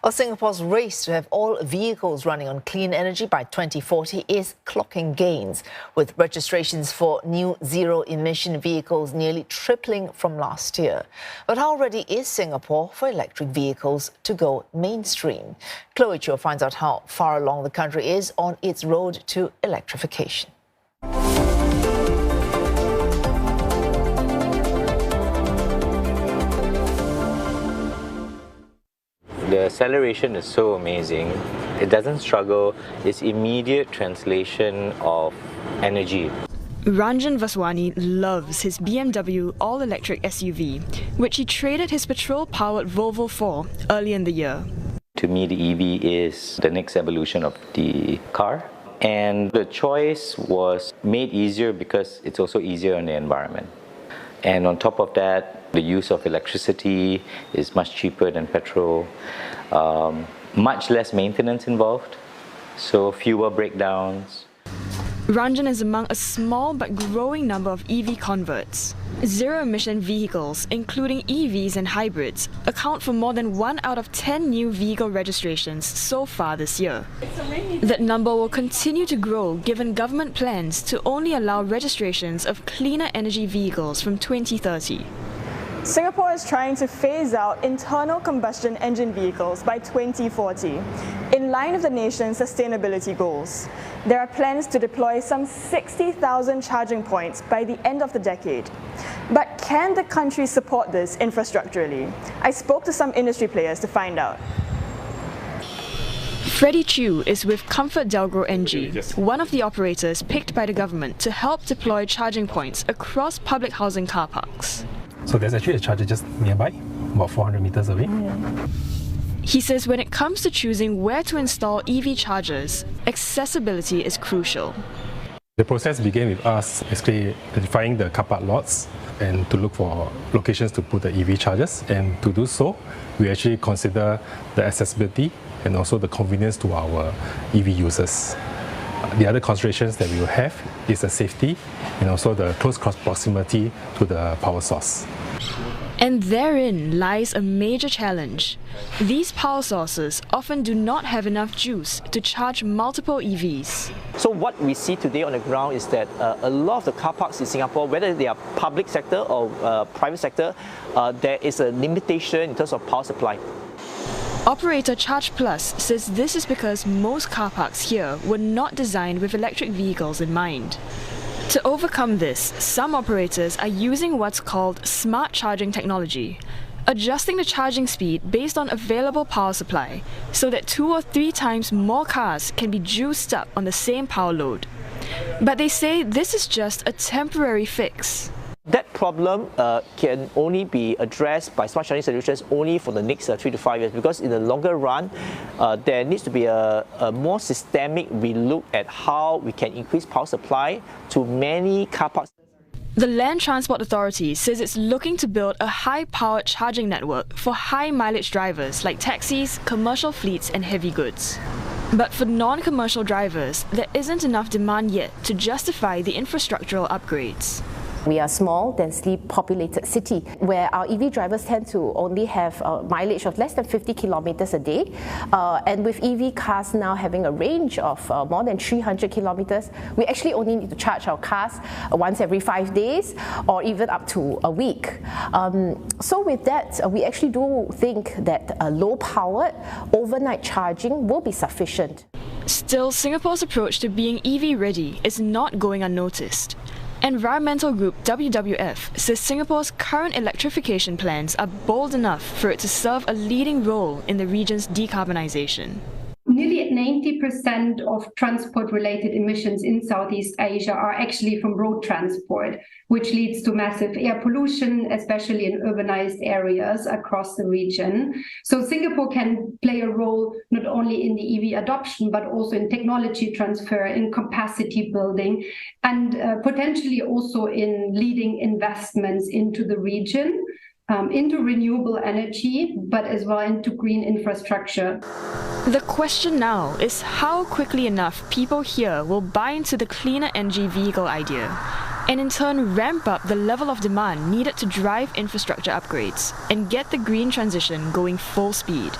Well, Singapore's race to have all vehicles running on clean energy by 2040 is clocking gains, with registrations for new zero-emission vehicles nearly tripling from last year. But how ready is Singapore for electric vehicles to go mainstream? Chloe Cho finds out how far along the country is on its road to electrification. The acceleration is so amazing. It doesn't struggle. It's immediate translation of energy. Ranjan Vaswani loves his BMW all-electric SUV, which he traded his petrol-powered Volvo for early in the year. To me, the EV is the next evolution of the car. And the choice was made easier because it's also easier on the environment. And on top of that, the use of electricity is much cheaper than petrol, much less maintenance involved, so fewer breakdowns. Ranjan is among a small but growing number of EV converts. Zero-emission vehicles, including EVs and hybrids, account for more than 1 out of 10 new vehicle registrations so far this year. That number will continue to grow given government plans to only allow registrations of cleaner energy vehicles from 2030. Singapore is trying to phase out internal combustion engine vehicles by 2040, in line with the nation's sustainability goals. There are plans to deploy some 60,000 charging points by the end of the decade. But can the country support this infrastructurally? I spoke to some industry players to find out. Freddie Chew is with Comfort Delgro NG, one of the operators picked by the government to help deploy charging points across public housing car parks. So there's actually a charger just nearby, about 400 meters away. He says when it comes to choosing where to install EV chargers, accessibility is crucial. The process began with us basically identifying the car park lots and to look for locations to put the EV chargers. And to do so, we actually consider the accessibility and also the convenience to our EV users. The other considerations that we will have is the safety and also the close proximity to the power source. And therein lies a major challenge. These power sources often do not have enough juice to charge multiple EVs. So what we see today on the ground is that a lot of the car parks in Singapore, whether they are public sector or private sector, there is a limitation in terms of power supply. Operator Charge Plus says this is because most car parks here were not designed with electric vehicles in mind. To overcome this, some operators are using what's called smart charging technology, adjusting the charging speed based on available power supply so that 2 or 3 times more cars can be juiced up on the same power load. But they say this is just a temporary fix. That problem can only be addressed by smart charging solutions only for the next 3 to 5 years, because in the longer run, there needs to be a more systemic relook at how we can increase power supply to many car parks. The Land Transport Authority says it's looking to build a high-powered charging network for high-mileage drivers like taxis, commercial fleets and heavy goods. But for non-commercial drivers, there isn't enough demand yet to justify the infrastructural upgrades. We are a small, densely populated city where our EV drivers tend to only have a mileage of less than 50 kilometers a day. And with EV cars now having a range of more than 300 kilometers, we actually only need to charge our cars once every 5 days or even up to a week. So with that, we actually do think that low-powered overnight charging will be sufficient. Still, Singapore's approach to being EV ready is not going unnoticed. Environmental group WWF says Singapore's current electrification plans are bold enough for it to serve a leading role in the region's decarbonisation. Nearly 90% of transport-related emissions in Southeast Asia are actually from road transport, which leads to massive air pollution, especially in urbanized areas across the region. So Singapore can play a role not only in the EV adoption, but also in technology transfer, in capacity building, and potentially also in leading investments into the region. Into renewable energy, but as well into green infrastructure. The question now is how quickly enough people here will buy into the cleaner energy vehicle idea, and in turn ramp up the level of demand needed to drive infrastructure upgrades and get the green transition going full speed.